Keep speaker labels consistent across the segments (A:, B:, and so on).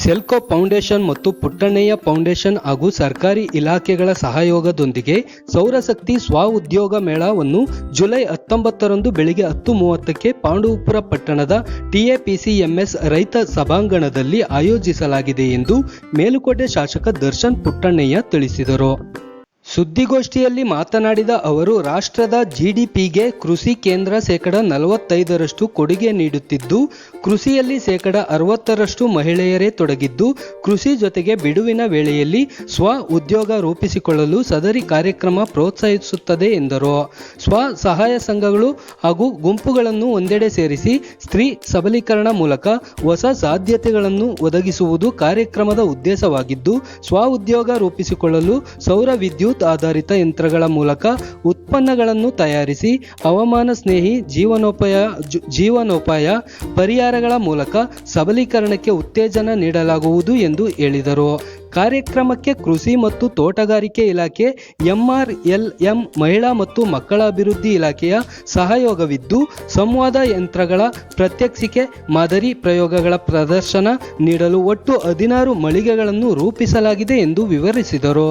A: Selco foundation ಮತ್ತು Puttannaiah foundation ಹಾಗೂ ಸರ್ಕಾರಿ ಇಲಾಖೆಗಳ ಸಹಯೋಗದೊಂದಿಗೆ ಸೌರಶಕ್ತಿ ಸ್ವ-ಉದ್ಯೋಗ ಮೇಳವನ್ನು ಜುಲೈ 19ರಂದು ಬೆಳಿಗ್ಗೆ 10:30ಕ್ಕೆ ಪಾಂಡವಪುರ ಪಟ್ಟಣದ TAPCMS ರೈತ ಸಭಾಂಗಣದಲ್ಲಿ ಆಯೋಜಿಸಲಾಗಿದೆ ಎಂದು ಮೇಲುಕೋಟೆ ಶಾಸಕ ದರ್ಶನ್ ಪುಟ್ಟಣ್ಣಯ್ಯ ತಿಳಿಸಿದರು. ಸುದ್ದಿಗೋಷ್ಠಿಯಲ್ಲಿ ಮಾತನಾಡಿದ ಅವರು, ರಾಷ್ಟ್ರದ GDPಗೆ ಕೃಷಿ ಕೇಂದ್ರ ಶೇಕಡ 45ರಷ್ಟು ಕೊಡುಗೆ ನೀಡುತ್ತಿದ್ದು, ಕೃಷಿಯಲ್ಲಿ ಶೇಕಡ 60ರಷ್ಟು ಮಹಿಳೆಯರೇ ತೊಡಗಿದ್ದು, ಕೃಷಿ ಜೊತೆಗೆ ಬಿಡುವಿನ ವೇಳೆಯಲ್ಲಿ ಸ್ವ ಉದ್ಯೋಗ ರೂಪಿಸಿಕೊಳ್ಳಲು ಸದರಿ ಕಾರ್ಯಕ್ರಮ ಪ್ರೋತ್ಸಾಹಿಸುತ್ತದೆ ಎಂದರು. ಸ್ವ ಸಹಾಯ ಸಂಘಗಳು ಹಾಗೂ ಗುಂಪುಗಳನ್ನು ಒಂದೆಡೆ ಸೇರಿಸಿ ಸ್ತ್ರೀ ಸಬಲೀಕರಣ ಮೂಲಕ ಹೊಸ ಸಾಧ್ಯತೆಗಳನ್ನು ಒದಗಿಸುವುದು ಕಾರ್ಯಕ್ರಮದ ಉದ್ದೇಶವಾಗಿದ್ದು, ಸ್ವ ಉದ್ಯೋಗ ರೂಪಿಸಿಕೊಳ್ಳಲು ಸೌರ ವಿದ್ಯುತ್ ಆಧಾರಿತ ಯಂತ್ರಗಳ ಮೂಲಕ ಉತ್ಪನ್ನಗಳನ್ನು ತಯಾರಿಸಿ ಹವಾಮಾನ ಸ್ನೇಹಿ ಜೀವನೋಪಾಯ ಪರಿಹಾರಗಳ ಮೂಲಕ ಸಬಲೀಕರಣಕ್ಕೆ ಉತ್ತೇಜನ ನೀಡಲಾಗುವುದು ಎಂದು ಹೇಳಿದರು. ಕಾರ್ಯಕ್ರಮಕ್ಕೆ ಕೃಷಿ ಮತ್ತು ತೋಟಗಾರಿಕೆ ಇಲಾಖೆ, MRLM ಮಹಿಳಾ ಮತ್ತು ಮಕ್ಕಳ ಅಭಿವೃದ್ಧಿ ಇಲಾಖೆಯ ಸಹಯೋಗವಿದ್ದು, ಸಂವಾದ ಯಂತ್ರಗಳ ಪ್ರಾತ್ಯಕ್ಷಿಕೆ, ಮಾದರಿ ಪ್ರಯೋಗಗಳ ಪ್ರದರ್ಶನ ನೀಡಲು ಒಟ್ಟು 16 ಮಳಿಗೆಗಳನ್ನು ರೂಪಿಸಲಾಗಿದೆ ಎಂದು ವಿವರಿಸಿದರು.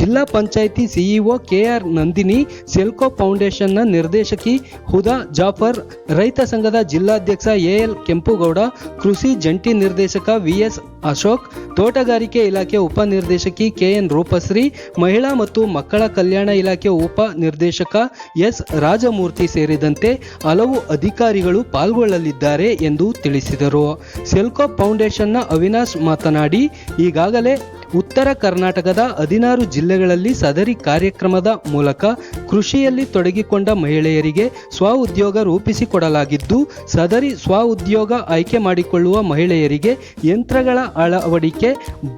A: ಜಿಲ್ಲಾ panchayat CEO KR Nandini, Selco ಫೌಂಡೇಶನ್ನ ನಿರ್ದೇಶಕಿ ಹುದಾ ಜಾಫರ್, ರೈತ ಸಂಘದ ಜಿಲ್ಲಾಧ್ಯಕ್ಷ AL ಕೆಂಪುಗೌಡ, ಕೃಷಿ ಜಂಟಿ ನಿರ್ದೇಶಕ VS ಅಶೋಕ್, ತೋಟಗಾರಿಕೆ ಇಲಾಖೆ ಉಪ ನಿರ್ದೇಶಕಿ KN ರೂಪಶ್ರೀ, ಮಹಿಳಾ ಮತ್ತು ಮಕ್ಕಳ ಕಲ್ಯಾಣ ಇಲಾಖೆ ಉಪ ನಿರ್ದೇಶಕ S ರಾಜಮೂರ್ತಿ ಸೇರಿದಂತೆ ಹಲವು ಅಧಿಕಾರಿಗಳು ಪಾಲ್ಗೊಳ್ಳಲಿದ್ದಾರೆ ಎಂದು ತಿಳಿಸಿದರು. ಸೆಲ್ಕೋ ಫೌಂಡೇಶನ್ನ ಅವಿನಾಶ್ ಮಾತನಾಡಿ, ಈಗಾಗಲೇ ಉತ್ತರ ಕರ್ನಾಟಕದ 16 ಜಿಲ್ಲೆಗಳಲ್ಲಿ ಸದರಿ ಕಾರ್ಯಕ್ರಮದ ಮೂಲಕ ಕೃಷಿಯಲ್ಲಿ ತೊಡಗಿಕೊಂಡ ಮಹಿಳೆಯರಿಗೆ ಸ್ವ ಉದ್ಯೋಗ ರೂಪಿಸಿಕೊಡಲಾಗಿದ್ದು, ಸದರಿ ಸ್ವ ಉದ್ಯೋಗ ಆಯ್ಕೆ ಮಾಡಿಕೊಳ್ಳುವ ಮಹಿಳೆಯರಿಗೆ ಯಂತ್ರಗಳ ಅಳವಡಿಕೆ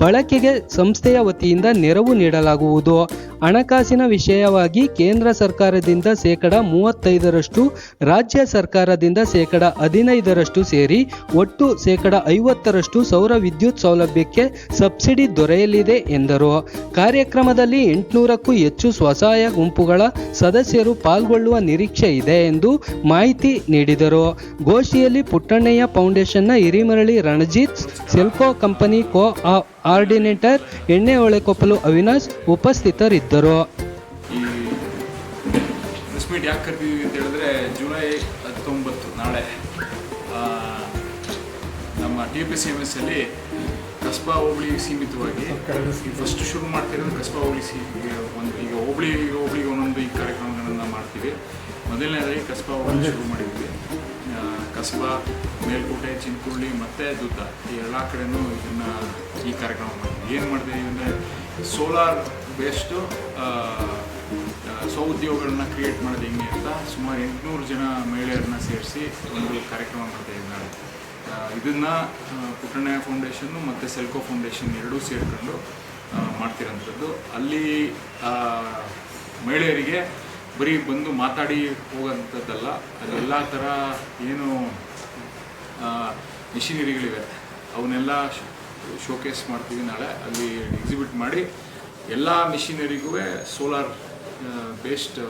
A: ಬಳಕೆಗೆ ಸಂಸ್ಥೆಯ ವತಿಯಿಂದ ನೆರವು ನೀಡಲಾಗುವುದು. ಹಣಕಾಸಿನ ವಿಷಯವಾಗಿ ಕೇಂದ್ರ ಸರ್ಕಾರದಿಂದ ಶೇಕಡ 35ರಷ್ಟು, ರಾಜ್ಯ ಸರ್ಕಾರದಿಂದ ಶೇಕಡ 15ರಷ್ಟು ಸೇರಿ ಒಟ್ಟು ಶೇಕಡ 50ರಷ್ಟು ಸೌರ ವಿದ್ಯುತ್ ಸೌಲಭ್ಯಕ್ಕೆ ಸಬ್ಸಿಡಿ ದೊರೆಯಲಿದೆ ಎಂದರು. ಕಾರ್ಯಕ್ರಮದಲ್ಲಿ 800ಕ್ಕೂ ಹೆಚ್ಚು ಸ್ವಸಹಾಯ ಗುಂಪುಗಳ ಸದಸ್ಯರು ಪಾಲ್ಗೊಳ್ಳುವ ನಿರೀಕ್ಷೆ ಇದೆ ಎಂದು ಮಾಹಿತಿ ನೀಡಿದರು. ಗೋಷ್ಠಿಯಲ್ಲಿ ಪುಟ್ಟಣ್ಣಯ್ಯ ಫೌಂಡೇಶನ್ನ ಹಿರಿಮರಳಿ ರಣಜಿತ್, ಸೆಲ್ಕೋ ಕಂಪನಿ ಆರ್ಡಿನೇಟರ್ ಎಣ್ಣೆ ಹೊಳೆಕೊಪ್ಪಲು ಅವಿನಾಶ್ ಉಪಸ್ಥಿತರಿದ್ದರು.
B: ಈ ಪ್ರೆಸ್ ಮೀಟ್ ಯಾಕೆ ಕರೆದಿದ್ದೀವಿ ಅಂತ ಹೇಳಿದ್ರೆ, ಜುಲೈ 19 ನಾಳೆ ನಮ್ಮ TAPCMS ಅಲ್ಲಿ ಕಸ್ಬಾ ಹೋಬಳಿ ಸೀಮಿತವಾಗಿ ಫಸ್ಟ್ ಶುರು ಮಾಡ್ತಿರೋದು ಕಸ್ಬಾ ಹೋಬಳಿ ಈಗ ಹೋಬಳಿಗೆ ಒಂದೊಂದು ಈ ಕಾರ್ಯಕ್ರಮಗಳನ್ನು ಮಾಡ್ತೀವಿ. ಮೊದಲನೇದಾಗಿ ಕಸ್ಬಾ ಹೋಬಳಿ ಶುರು ಮಾಡಿದ್ವಿ. ಕಸ್ಬಾ, ಮೇಲ್ಕೋಟೆ, ಚಿಂಚೋಳಿ ಮತ್ತು ದುದ್ದ ಈ ಎಲ್ಲ ಕಡೆಯೂ ಈ ಕಾರ್ಯಕ್ರಮ ಮಾಡ್ತೀವಿ. ಏನು ಮಾಡ್ತೀವಿ ಅಂದರೆ, ಸೋಲಾರ್ ಬೇಸ್ಡು ಸ್ವಉದ್ಯೋಗಗಳನ್ನ ಕ್ರಿಯೇಟ್ ಮಾಡೋದು ಹೆಂಗೆ ಅಂತ ಸುಮಾರು 800 ಜನ ಮಹಿಳೆಯರನ್ನ ಸೇರಿಸಿ ಒಂದು ಕಾರ್ಯಕ್ರಮ ಮಾಡ್ತಾಯಿದ್ದೀವಿ ನಾಳೆ. ಇದನ್ನು ಪುಟ್ಟಣ್ಣಯ್ಯ ಫೌಂಡೇಶನ್ನು ಮತ್ತು ಸೆಲ್ಕೋ ಫೌಂಡೇಶನ್ ಎರಡೂ ಸೇರಿಕೊಂಡು ಮಾಡ್ತಿರೋಂಥದ್ದು. ಅಲ್ಲಿ ಮಹಿಳೆಯರಿಗೆ ಬರೀ ಬಂದು ಮಾತಾಡಿ ಹೋಗೋಂಥದ್ದಲ್ಲ, ಅದೆಲ್ಲ ಥರ ಏನು ಮಿಷಿನರಿಗಳಿವೆ ಅವನ್ನೆಲ್ಲ ಶೋಕೇಸ್ ಮಾಡ್ತೀವಿ ನಾಳೆ. ಅಲ್ಲಿ ಎಕ್ಸಿಬಿಟ್ ಮಾಡಿ ಎಲ್ಲ ಮಿಷಿನರಿಗೂ ಸೋಲಾರ್ ಬೇಸ್ಡ್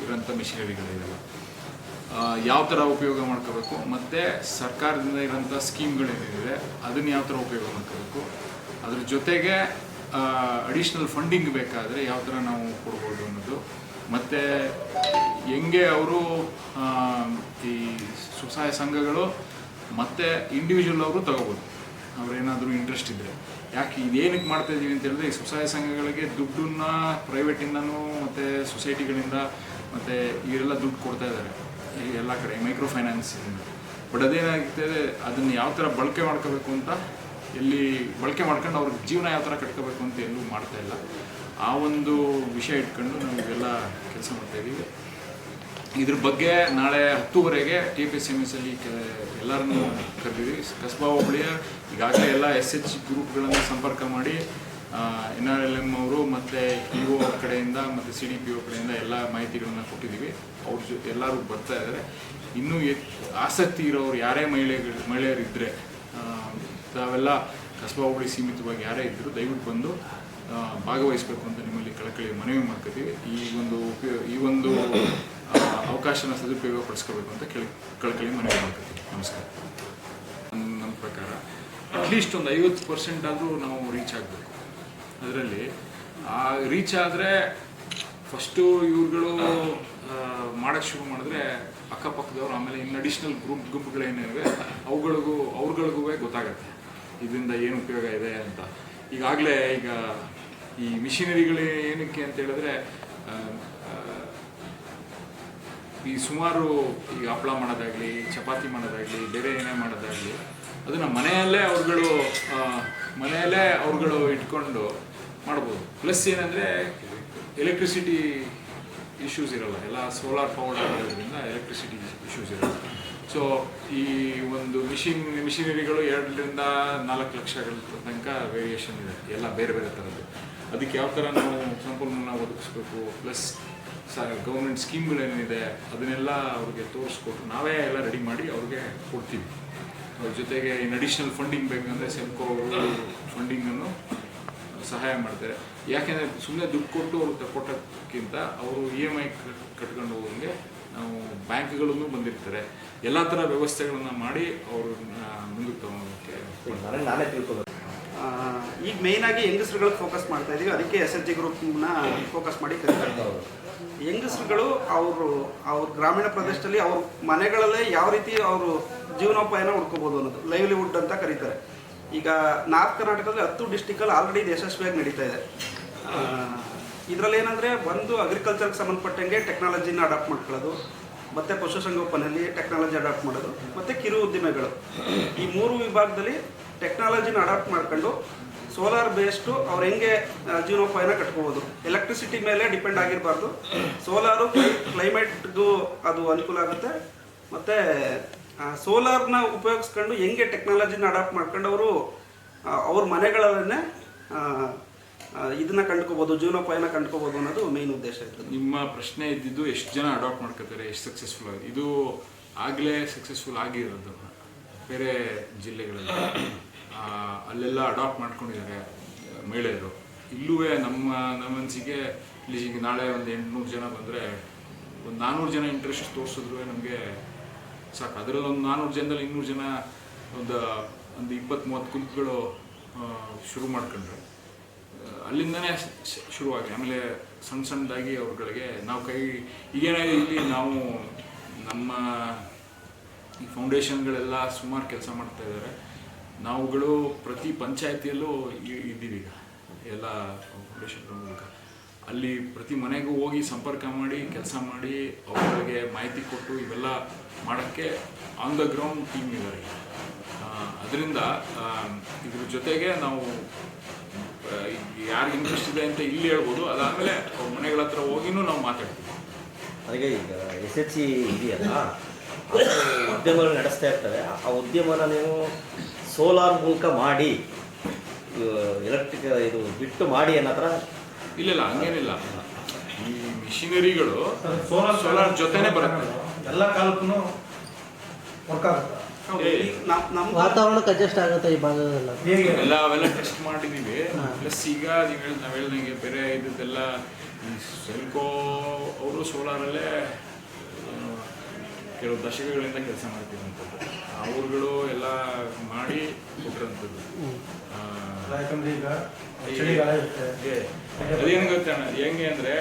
B: ಇರೋಂಥ ಮಿಷಿನರಿಗಳಿವೆಲ್ಲ ಯಾವ ಥರ ಉಪಯೋಗ ಮಾಡ್ಕೋಬೇಕು, ಮತ್ತು ಸರ್ಕಾರದಿಂದ ಇರೋಂಥ ಸ್ಕೀಮ್ಗಳೇನಿದೆ ಅದನ್ನು ಯಾವ ಥರ ಉಪಯೋಗ ಮಾಡ್ಕೋಬೇಕು, ಅದ್ರ ಜೊತೆಗೆ ಅಡಿಷ್ನಲ್ ಫಂಡಿಂಗ್ ಬೇಕಾದರೆ ಯಾವ ಥರ ನಾವು ಕೊಡ್ಬೋದು ಅನ್ನೋದು, ಮತ್ತು ಹೆಂಗೆ ಅವರು ಈ ಸ್ವಸಹಾಯ ಸಂಘಗಳು ಮತ್ತು ಇಂಡಿವಿಜುವಲ್ ಅವರು ತಗೋಬೋದು ಅವ್ರೇನಾದರೂ ಇಂಟ್ರೆಸ್ಟ್ ಇದ್ದರೆ. ಯಾಕೆ ಇದೇನಕ್ಕೆ ಮಾಡ್ತಾಯಿದ್ದೀವಿ ಅಂತ ಹೇಳಿದ್ರೆ, ಈ ಸ್ವಸಹಾಯ ಸಂಘಗಳಿಗೆ ದುಡ್ಡನ್ನು ಪ್ರೈವೇಟಿಂದನೂ ಮತ್ತು ಸೊಸೈಟಿಗಳಿಂದ ಮತ್ತು ಇವರೆಲ್ಲ ದುಡ್ಡು ಕೊಡ್ತಾ ಇದ್ದಾರೆ ಎಲ್ಲ ಕಡೆ ಮೈಕ್ರೋ ಫೈನಾನ್ಸಿಂದ. ಬಟ್ ಅದೇನಾಗ್ತದೆ, ಅದನ್ನು ಯಾವ ಥರ ಬಳಕೆ ಮಾಡ್ಕೋಬೇಕು ಅಂತ, ಎಲ್ಲಿ ಬಳಕೆ ಮಾಡ್ಕೊಂಡು ಅವ್ರ ಜೀವನ ಯಾವ ಥರ ಕಟ್ಕೋಬೇಕು ಅಂತ ಎಲ್ಲೂ ಮಾಡ್ತಾಯಿಲ್ಲ. ಆ ಒಂದು ವಿಷಯ ಇಟ್ಕೊಂಡು ನಾವು ಇವೆಲ್ಲ ಕೆಲಸ ಮಾಡ್ತಾಯಿದ್ದೀವಿ. ಇದ್ರ ಬಗ್ಗೆ ನಾಳೆ 10:00ಗೆ TAPCMS ಅಲ್ಲಿ ಎಲ್ಲರನ್ನೂ ಕರೆದಿದ್ದೀವಿ. ಕಸ್ಬಾ ಹೋಬಳಿಯ ಈಗಾಗಲೇ ಎಲ್ಲ SH ಗ್ರೂಪ್ಗಳನ್ನು ಸಂಪರ್ಕ ಮಾಡಿ NRLM ಅವರು ಮತ್ತು EO ಕಡೆಯಿಂದ ಮತ್ತು CDPO ಕಡೆಯಿಂದ ಎಲ್ಲ ಮಾಹಿತಿಗಳನ್ನ ಕೊಟ್ಟಿದ್ದೀವಿ. ಅವ್ರ ಎಲ್ಲರೂ ಬರ್ತಾ ಇದ್ದಾರೆ. ಇನ್ನೂ ಆಸಕ್ತಿ ಇರೋರು ಯಾರೇ ಮಹಿಳೆಯರಿದ್ದರೆ, ತಾವೆಲ್ಲ ಕಸ್ಬಾ ಹೋಬಳಿ ಸೀಮಿತವಾಗಿ ಯಾರೇ ಇದ್ದರೂ ದಯವಿಟ್ಟು ಬಂದು ಭಾಗವಹಿಸಬೇಕು ಅಂತ ನಿಮ್ಮಲ್ಲಿ ಕಳಕಳಿ ಮನವಿ ಮಾಡ್ಕೊತೀವಿ. ಈ ಒಂದು ಅವಕಾಶನ ಸದುಪಯೋಗ ಪಡಿಸ್ಕೋಬೇಕು ಅಂತ ಕಳಕಳಿ ಮನವಿ ಮಾಡ್ಕೊತೀವಿ. ನಮಸ್ಕಾರ. ನಮ್ಮ ಪ್ರಕಾರ ಅಟ್ಲೀಸ್ಟ್ ಒಂದು 50% ಆದರೂ ನಾವು ರೀಚ್ ಆಗಬೇಕು. ಅದರಲ್ಲಿ ಆ ರೀಚ್ ಆದರೆ ಫಸ್ಟು ಇವ್ರುಗಳು ಮಾಡೋಕ್ಕೆ ಶುರು ಮಾಡಿದ್ರೆ ಅಕ್ಕಪಕ್ಕದವ್ರು, ಆಮೇಲೆ ಇನ್ನು ಅಡಿಷ್ನಲ್ ಗುಂಪುಗಳೇನಿವೆ ಅವ್ರುಗಳಿಗೂ ಗೊತ್ತಾಗತ್ತೆ ಇದರಿಂದ ಏನು ಉಪಯೋಗ ಇದೆ ಅಂತ. ಈಗಾಗಲೇ ಈಗ ಈ ಮಿಷಿನರಿಗಳು ಏನಕ್ಕೆ ಅಂತ ಹೇಳಿದ್ರೆ ಈ ಸುಮಾರು ಈಗ ಹಪ್ಪಳ ಮಾಡೋದಾಗಲಿ, ಚಪಾತಿ ಮಾಡೋದಾಗಲಿ, ಬೇರೆ ಏನೇ ಮಾಡೋದಾಗಲಿ ಅದನ್ನು ಮನೆಯಲ್ಲೇ ಅವ್ರುಗಳು ಇಟ್ಕೊಂಡು ಮಾಡ್ಬೋದು. ಪ್ಲಸ್ ಏನಂದರೆ ಎಲೆಕ್ಟ್ರಿಸಿಟಿ ಇಶ್ಯೂಸ್ ಇರೋಲ್ಲ, ಎಲ್ಲ ಸೋಲಾರ್ ಪವರ್ಡ್ ಆಗಿರೋದ್ರಿಂದ ಎಲೆಕ್ಟ್ರಿಸಿಟಿ ಇಶ್ಯೂಸ್ ಇರೋಲ್ಲ. ಸೊ ಈ ಒಂದು ಮಿಷಿನರಿಗಳು 2 ರಿಂದ 4 ಲಕ್ಷಗಳ ತನಕ ವೇರಿಯೇಷನ್ ಇದೆ, ಎಲ್ಲ ಬೇರೆ ಬೇರೆ ಥರದ್ದು. ಅದಕ್ಕೆ ಯಾವ ಥರ ನಾವು ಸಂಪನ್ಮೂಲ ಒದಗಿಸ್ಬೇಕು, ಪ್ಲಸ್ ಗೌರ್ಮೆಂಟ್ ಸ್ಕೀಮ್ಗಳೇನಿದೆ ಅದನ್ನೆಲ್ಲ ಅವ್ರಿಗೆ ತೋರಿಸ್ಕೊಟ್ಟು ನಾವೇ ಎಲ್ಲ ರೆಡಿ ಮಾಡಿ ಅವ್ರಿಗೆ ಕೊಡ್ತೀವಿ. ಅವ್ರ ಜೊತೆಗೆ ಇನ್ನು ಅಡಿಷ್ನಲ್ ಫಂಡಿಂಗ್ ಬೇಕಂದರೆ ಸೆಮ್ಕೋ ಫಂಡಿಂಗನ್ನು ಸಹಾಯ ಮಾಡ್ತಾರೆ. ಯಾಕೆಂದರೆ ಸುಮ್ಮನೆ ದುಡ್ಡು ಕೊಟ್ಟು ಅವ್ರು ಕೊಟ್ಟೋಕ್ಕಿಂತ ಅವರು EMI ಕಟ್ಕೊಂಡು ಹೋಗೋಂಗೆ ನಾವು ಬ್ಯಾಂಕ್ಗಳನ್ನೂ ಬಂದಿರ್ತಾರೆ, ಎಲ್ಲ ಥರ ವ್ಯವಸ್ಥೆಗಳನ್ನ ಮಾಡಿ ಅವರು ಮುಂದಕ್ಕೆ ತಗೊಳೋಕ್ಕೆ.
C: ನಾನೇ ತಿಳ್ಕೊಬೇಕು.
D: ಈಗ ಮೇಯ್ನಾಗಿ ಹೆಂಗಸ್ರುಗಳಿಗೆ ಫೋಕಸ್ ಮಾಡ್ತಾ ಇದ್ದೀವಿ, ಅದಕ್ಕೆ SHG ಗ್ರೂಪ್ನ ಫೋಕಸ್ ಮಾಡಿ ಕರೀತಾ ಇದ್ದೀವಿ. ಹೆಂಗಸ್ರುಗಳು ಅವ್ರ ಗ್ರಾಮೀಣ ಪ್ರದೇಶದಲ್ಲಿ ಅವ್ರ ಮನೆಗಳಲ್ಲೇ ಯಾವ ರೀತಿ ಅವರು ಜೀವನೋಪಾಯನ ಹುಡ್ಕೋಬೋದು ಅನ್ನೋದು ಲೈವ್ಲಿಹುಡ್ ಅಂತ ಕರೀತಾರೆ. ಈಗ ನಾರ್ತ್ ಕರ್ನಾಟಕದಲ್ಲಿ 10 ಡಿಸ್ಟಿಕಲ್ಲಿ ಆಲ್ರೆಡಿ ಇದು ಯಶಸ್ವಿಯಾಗಿ ನಡೀತಾ ಇದೆ. ಇದರಲ್ಲಿ ಏನಂದರೆ ಒಂದು ಅಗ್ರಿಕಲ್ಚರ್ಗೆ ಸಂಬಂಧಪಟ್ಟಂಗೆ ಟೆಕ್ನಾಲಜಿನ ಅಡಾಪ್ಟ್ ಮಾಡ್ಕೊಳ್ಳೋದು, ಮತ್ತು ಪಶುಸಂಗೋಪನೆಯಲ್ಲಿ ಟೆಕ್ನಾಲಜಿ ಅಡಾಪ್ಟ್ ಮಾಡೋದು, ಮತ್ತು ಕಿರು ಉದ್ದಿಮೆಗಳು, ಈ 3 ವಿಭಾಗದಲ್ಲಿ ಟೆಕ್ನಾಲಜಿನ ಅಡಾಪ್ಟ್ ಮಾಡ್ಕೊಂಡು ಸೋಲಾರ್ ಬೇಸ್ಡು ಅವ್ರು ಹೆಂಗೆ ಜೀವನೋಪಾಯನ ಕಟ್ಕೋಬೋದು. ಎಲೆಕ್ಟ್ರಿಸಿಟಿ ಮೇಲೆ ಡಿಪೆಂಡ್ ಆಗಿರಬಾರ್ದು. ಸೋಲಾರು ಕ್ಲೈಮೇಟ್ಗೂ ಅದು ಅನುಕೂಲ ಆಗುತ್ತೆ. ಮತ್ತು ಸೋಲಾರ್ನ ಉಪಯೋಗಿಸ್ಕೊಂಡು ಹೆಂಗೆ ಟೆಕ್ನಾಲಜಿನ ಅಡಾಪ್ಟ್ ಮಾಡ್ಕೊಂಡು ಅವರು ಅವ್ರ ಮನೆಗಳನ್ನೇ ಇದನ್ನ ಕಂಡ್ಕೋಬೋದು, ಜೀವನೋಪಾಯನ ಕಂಡ್ಕೋಬೋದು ಅನ್ನೋದು ಮೇನ್ ಉದ್ದೇಶ ಇತ್ತು.
B: ನಿಮ್ಮ ಪ್ರಶ್ನೆ ಇದ್ದಿದ್ದು ಎಷ್ಟು ಜನ ಅಡಾಪ್ಟ್ ಮಾಡ್ಕೋತಾರೆ, ಎಷ್ಟು ಸಕ್ಸಸ್ಫುಲ್ ಆಗಿ. ಇದು ಆಗಲೇ ಸಕ್ಸಸ್ಫುಲ್ ಆಗಿರೋದು ಬೇರೆ ಜಿಲ್ಲೆಗಳಲ್ಲಿ, ಅಲ್ಲೆಲ್ಲ ಅಡಾಪ್ಟ್ ಮಾಡ್ಕೊಂಡಿದ್ದಾರೆ ಮಹಿಳೆಯರು. ಇಲ್ಲೂ ನಮ್ಮ ಮನಸ್ಸಿಗೆ ಇಲ್ಲಿ ನಾಳೆ ಒಂದು 800 ಜನ ಬಂದರೆ ಒಂದು 400 ಜನ ಇಂಟ್ರೆಸ್ಟ್ ತೋರಿಸಿದ್ರು ನಮಗೆ ಸಾಕು. ಅದರಲ್ಲಿ ಒಂದು 400 ಜನದಲ್ಲಿ 200 ಜನ ಒಂದು 20-30 ಗುಂಪುಗಳು ಶುರು ಮಾಡ್ಕೊಂಡ್ರೆ ಅಲ್ಲಿಂದನೇ ಶುರುವಾಗಿ ಆಮೇಲೆ ಸಣ್ಣದಾಗಿ ಅವ್ರುಗಳಿಗೆ ನಾವು ಈಗೇನಾಗಿದೆ, ಇಲ್ಲಿ ನಾವು ನಮ್ಮ ಈ ಫೌಂಡೇಶನ್ಗಳೆಲ್ಲ ಸುಮಾರು ಕೆಲಸ ಮಾಡ್ತಾ ಇದ್ದಾರೆ. ನಾವುಗಳು ಪ್ರತಿ ಪಂಚಾಯತಿಯಲ್ಲೂ ಇದ್ದೀವಿ ಈಗ, ಎಲ್ಲ ಫೌಂಡೇಶನ್ಗಳ ಮೂಲಕ. ಅಲ್ಲಿ ಪ್ರತಿ ಮನೆಗೂ ಹೋಗಿ ಸಂಪರ್ಕ ಮಾಡಿ ಕೆಲಸ ಮಾಡಿ ಅವ್ರಿಗೆ ಮಾಹಿತಿ ಕೊಟ್ಟು ಇವೆಲ್ಲ ಮಾಡೋಕ್ಕೆ ಆನ್ ದ ಗ್ರೌಂಡ್ ಟೀಮ್ ಇದ್ದಾರೆ. ಅದರಿಂದ ಇದ್ರ ಜೊತೆಗೆ ನಾವು ಯಾರಿಗೆ ಇಂಟ್ರೆಸ್ಟ್ ಇದೆ ಅಂತ ಇಲ್ಲಿ ಹೇಳ್ಬೋದು, ಅದಾದಮೇಲೆ ಅವ್ರ ಮನೆಗಳ ಹತ್ರ ಹೋಗಿನೂ ನಾವು ಮಾತಾಡ್ತೀವಿ.
C: ಅದಕ್ಕೆ ಈಗ SHG ಇದೆಯಲ್ಲ, ಉದ್ಯಮಗಳು ನಡೆಸ್ತಾ ಇರ್ತವೆ. ಆ ಉದ್ಯಮನ ನೀವು ಸೋಲಾರ್ ಮೂಲಕ ಮಾಡಿ ಎಲೆಕ್ಟ್ರಿಕ್ ಇದು ಬಿಟ್ಟು ಮಾಡಿ ಅನ್ನೋ ಥರ
B: ಇಲ್ಲ ಹಂಗೇನಿಲ್ಲ. ಈ ಮಿಷಿನರಿಗಳು ಸೋಲಾರ್ ಜೊತೆನೇ ಬರುತ್ತೆ,
E: ಎಲ್ಲ ಕಾಲಕ್ಕೂ ವರ್ಕ್ ಆಗುತ್ತೆ.
D: ನಮ್ಮ
F: ವಾತಾವರಣಕ್ಕೆ ಅಡ್ಜಸ್ಟ್ ಆಗುತ್ತೆ ಈ ಭಾಗದಲ್ಲ.
B: ಅವೆಲ್ಲ ಟೆಸ್ಟ್ ಮಾಡಿದ್ದೀವಿ. ಪ್ಲಸ್ ಈಗ ನಾವು ಹೇಳ್ದಂಗೆ ಬೇರೆ ಇದ್ದದ್ದೆಲ್ಲ ಈ ಸೆಲ್ಕೋ ಅವರು ಸೋಲಾರಲ್ಲೇ ಕೆಲವು ದಶಕಗಳಿಂದ ಕೆಲಸ ಮಾಡ್ತಿರೋಂಥದ್ದು, ಅವ್ರುಗಳು ಎಲ್ಲ ಮಾಡಿ ಕೊಟ್ಟಿರೋಂಥದ್ದು. ಅದೇನು ಗೊತ್ತ ಹೆಂಗೆ ಅಂದರೆ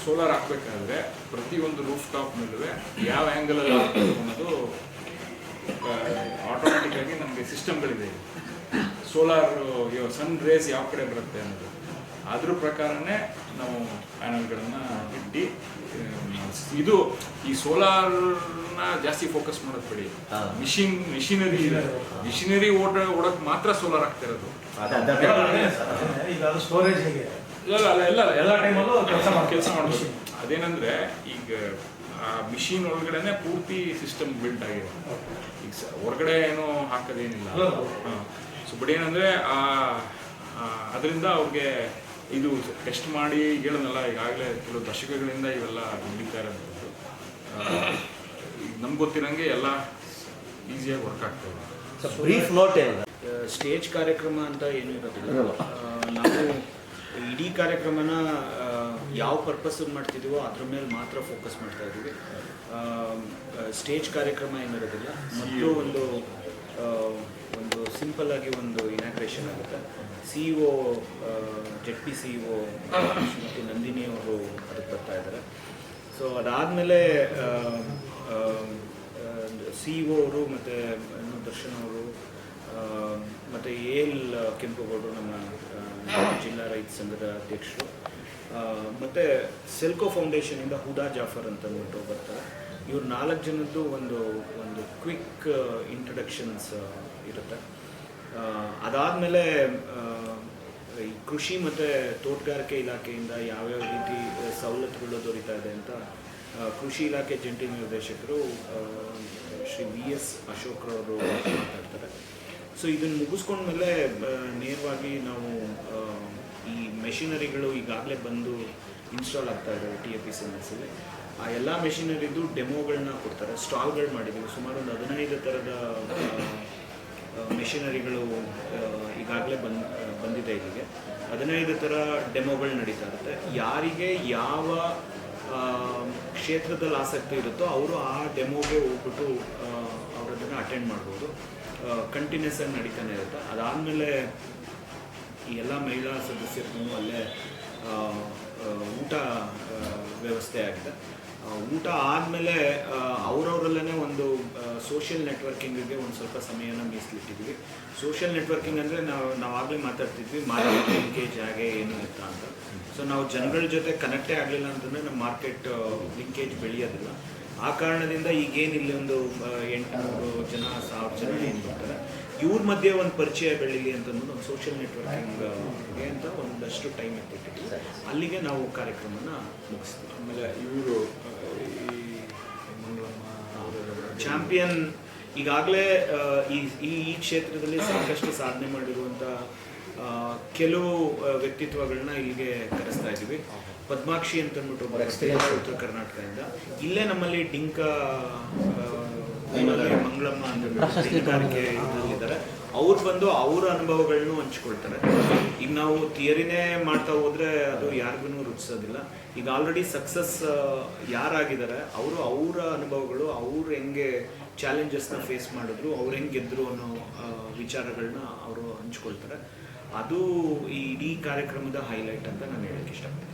B: ಸೋಲಾರ್ ಹಾಕ್ಬೇಕಾದ್ರೆ ಪ್ರತಿಯೊಂದು ರೂಫ್ ಟಾಪ್ ಮೇಲೂ ಯಾವ ಆ್ಯಂಗಲಲ್ಲಿ ಹಾಕಬೇಕು ಅನ್ನೋದು ಆಟೋಮೆಟಿಕ್ಕಾಗಿ ನಮಗೆ ಸಿಸ್ಟಮ್ಗಳಿದೆ. ಸೋಲಾರ್ ಸನ್ ರೇಸ್ ಯಾವ ಕಡೆ ಬರುತ್ತೆ ಅನ್ನೋದು ಅದ್ರ ಪ್ರಕಾರನೇ ನಾವು ಪ್ಯಾನಲ್ಗಳನ್ನು ಇಟ್ಟು ಇದು ಈ ಸೋಲಾರ್ನ ಜಾಸ್ತಿ ಫೋಕಸ್ ಮಾಡೋದು ಬಿಡಿ. ಮಿಷಿನರಿ ಓಡಕ್ಕೆ ಮಾತ್ರ ಸೋಲಾರ್ ಆಗ್ತಾ ಇರೋದು.
E: ಸ್ಟೋರೇಜ್ ಹೇಗೆ
B: ಎಲ್ಲ ಟೈಮಲ್ಲೂ ಕೆಲಸ ಮಾಡ್ಬೋದು. ಅದೇನಂದ್ರೆ ಈಗ ಆ ಮಿಷಿನ್ ಒಳಗಡೆನೆ ಪೂರ್ತಿ ಸಿಸ್ಟಮ್ ಬಿಲ್ಡ್ ಆಗಿದೆ. ಈಗ ಹೊರಗಡೆ ಏನೋ ಹಾಕೋದೇನಿಲ್ಲ. ಸೊ ಬಟ್ ಏನಂದ್ರೆ ಅದರಿಂದ ಅವ್ರಿಗೆ ಇದು ಟೆಸ್ಟ್ ಮಾಡಿ ಹೇಳೋದಲ್ಲ, ಈಗಾಗಲೇ ಕೆಲವು ದಶಕಗಳಿಂದ ಇವೆಲ್ಲ ನಡೀತಾ ಇರೋಂಥದ್ದು. ನಮ್ಗೆ ಗೊತ್ತಿರೋಂಗೆ ಎಲ್ಲ ಈಸಿಯಾಗಿ ವರ್ಕ್ ಆಗ್ತದೆ.
C: ಬ್ರೀಫ್ ನೋಟ್ ಏನು
G: ಸ್ಟೇಜ್ ಕಾರ್ಯಕ್ರಮ ಅಂತ ಏನೂ ಇರೋದಿಲ್ಲ. ನಾವು ಇಡೀ ಕಾರ್ಯಕ್ರಮನ ಯಾವ ಪರ್ಪಸ್ಸನ್ನು ಮಾಡ್ತಿದ್ದೀವೋ ಅದ್ರ ಮೇಲೆ ಮಾತ್ರ ಫೋಕಸ್ ಮಾಡ್ತಾ ಇದ್ದೀವಿ. ಸ್ಟೇಜ್ ಕಾರ್ಯಕ್ರಮ ಏನಿರೋದಿಲ್ಲ. ಮತ್ತು ಒಂದು ಒಂದು ಸಿಂಪಲ್ ಆಗಿ ಒಂದು ಇನಾಗ್ರೇಷನ್ ಆಗುತ್ತೆ. C E O ZP CEO Shrimati Nandini ಅವರು ಅದಕ್ಕೆ ಬರ್ತಾ ಇದ್ದಾರೆ. ಸೊ ಅದಾದಮೇಲೆ CEO ಅವರು ಮತ್ತು ದರ್ಶನ್ ಅವರು ಮತ್ತು AL ಕೆಂಪೇಗೌಡರು ನಮ್ಮ ಜಿಲ್ಲಾ ರೈತ ಸಂಘದ ಅಧ್ಯಕ್ಷರು ಮತ್ತು ಸೆಲ್ಕೋ ಫೌಂಡೇಶನಿಂದ ಹುದಾ ಜಾಫರ್ ಅಂತ ಅಂದ್ಬಿಟ್ಟು ಬರ್ತಾರೆ. ಇವ್ರು 4 ಜನದ್ದು ಒಂದು ಕ್ವಿಕ್ ಇಂಟ್ರಡಕ್ಷನ್ಸ್ ಇರುತ್ತೆ. ಅದಾದಮೇಲೆ ಈ ಕೃಷಿ ಮತ್ತು ತೋಟಗಾರಿಕೆ ಇಲಾಖೆಯಿಂದ ಯಾವ್ಯಾವ ರೀತಿ ಸವಲತ್ತುಗಳು ದೊರೀತಾ ಇದೆ ಅಂತ ಕೃಷಿ ಇಲಾಖೆ ಜಂಟಿ ನಿರ್ದೇಶಕರು ಶ್ರೀ VS ಅಶೋಕ್ರವರು ಮಾತಾಡ್ತಾರೆ. ಸೊ ಇದನ್ನು ಮುಗಿಸ್ಕೊಂಡ್ಮೇಲೆ ನೇರವಾಗಿ ನಾವು ಈ ಮೆಷಿನರಿಗಳು ಈಗಾಗಲೇ ಬಂದು ಇನ್ಸ್ಟಾಲ್ ಆಗ್ತಾ ಇದೆ TAPCMSಲ್ಲಿ. ಆ ಎಲ್ಲ ಮೆಷಿನರಿದು ಡೆಮೋಗಳನ್ನ ಕೊಡ್ತಾರೆ. ಸ್ಟಾಲ್ಗಳು ಮಾಡಿದ್ದೀವಿ. ಸುಮಾರು ಒಂದು 15 ಥರದ ಮೆಷಿನರಿಗಳು ಈಗಾಗಲೇ ಬಂದಿದೆ ಇಲ್ಲಿಗೆ. 15 ಥರ ಡೆಮೋಗಳು ನಡೀತಾ ಇರುತ್ತೆ. ಯಾರಿಗೆ ಯಾವ ಕ್ಷೇತ್ರದಲ್ಲಿ ಆಸಕ್ತಿ ಇರುತ್ತೋ ಅವರು ಆ ಡೆಮೋಗೆ ಹೋಗ್ಬಿಟ್ಟು ಅವರು ಅದನ್ನು ಅಟೆಂಡ್ ಮಾಡ್ಬೋದು. ಕಂಟಿನ್ಯೂಸ್ ಆಗಿ ನಡೀತಾನೆ ಇರುತ್ತೆ. ಅದಾದಮೇಲೆ ಈ ಎಲ್ಲ ಮಹಿಳಾ ಸದಸ್ಯರಿಗೂ ಅಲ್ಲೇ ಊಟ ವ್ಯವಸ್ಥೆ ಆಗಿದೆ. ಊಟ ಆದಮೇಲೆ ಅವರವರಲ್ಲೇ ಒಂದು ಸೋಷಿಯಲ್ ನೆಟ್ವರ್ಕಿಂಗಿಗೆ ಒಂದು ಸ್ವಲ್ಪ ಸಮಯನ ಮೀಸಲಿಟ್ಟಿದ್ವಿ. ಸೋಷಿಯಲ್ ನೆಟ್ವರ್ಕಿಂಗ್ ಅಂದರೆ ನಾವಾಗಲೇ ಮಾತಾಡ್ತಿದ್ವಿ ಮಾರ್ಕೆಟ್ ಲಿಂಕೇಜ್ ಹಾಗೆ ಏನು ಇತ್ತ ಅಂತ. ಸೊ ನಾವು ಜನಗಳ ಜೊತೆ ಕನೆಕ್ಟೇ ಆಗಲಿಲ್ಲ ಅಂತಂದರೆ ನಮ್ಮ ಮಾರ್ಕೆಟ್ ಲಿಂಕೇಜ್ ಬೆಳೆಯೋದಿಲ್ಲ. ಆ ಕಾರಣದಿಂದ ಈಗೇನು ಇಲ್ಲಿ ಒಂದು 800 ಜನ 1000 ಜನ ಏನು ಬರ್ತಾರೆ, ಇವ್ರ ಮಧ್ಯೆ ಒಂದು ಪರಿಚಯ ಬೆಳೀಲಿ ಅಂತಂದು ಒಂದು ಸೋಷಿಯಲ್ ನೆಟ್ವರ್ಕಿಂಗ್ಗೆ ಅಂತ ಒಂದಷ್ಟು ಟೈಮ್ ಎತ್ತಿಟ್ಟಿದ್ವಿ. ಅಲ್ಲಿಗೆ ನಾವು ಕಾರ್ಯಕ್ರಮನ ಮುಗಿಸ್ತೀವಿ.
B: ಆಮೇಲೆ ಇವರು
G: ಚಾಂಪಿಯನ್ ಈಗಾಗಲೇ ಈ ಕ್ಷೇತ್ರದಲ್ಲಿ ಸಾಕಷ್ಟು ಸಾಧನೆ ಮಾಡಿರುವಂಥ ಕೆಲವು ವ್ಯಕ್ತಿತ್ವಗಳನ್ನ ಇಲ್ಲಿಗೆ ಕರೆಸ್ತಾ ಇದ್ದೀವಿ. ಪದ್ಮಾಕ್ಷಿ ಅಂತ ಅಂದ್ಬಿಟ್ಟು ಉತ್ತರ ಕರ್ನಾಟಕದಿಂದ, ಇಲ್ಲೇ ನಮ್ಮಲ್ಲಿ ಡಿಂಕ ಮಂಗಳಮ್ಮ ಅಂತ ಡಿಂಕಾರಿಕೆ ಇದರಲ್ಲಿದ್ದಾರೆ. ಅವ್ರು ಬಂದು ಅವರ ಅನುಭವಗಳನ್ನೂ ಹಂಚ್ಕೊಳ್ತಾರೆ. ಈಗ ನಾವು ಥಿಯರಿನೇ ಮಾಡ್ತಾ ಹೋದರೆ ಅದು ಯಾರಿಗೂ ರುಚಿಸೋದಿಲ್ಲ. ಈಗ ಆಲ್ರೆಡಿ ಸಕ್ಸಸ್ ಯಾರಾಗಿದ್ದಾರೆ ಅವರು ಅವರ ಅನುಭವಗಳು, ಅವ್ರು ಹೆಂಗೆ ಚಾಲೆಂಜಸ್ನ ಫೇಸ್ ಮಾಡಿದ್ರು, ಅವ್ರು ಹೆಂಗೆ ಗೆದ್ದರು ಅನ್ನೋ ವಿಚಾರಗಳನ್ನ ಅವರು ಹಂಚ್ಕೊಳ್ತಾರೆ. ಅದು ಈ ಇಡೀ ಕಾರ್ಯಕ್ರಮದ ಹೈಲೈಟ್ ಅಂತ ನಾನು ಹೇಳಕ್ಕೆ ಇಷ್ಟಪಡ್ತೀನಿ.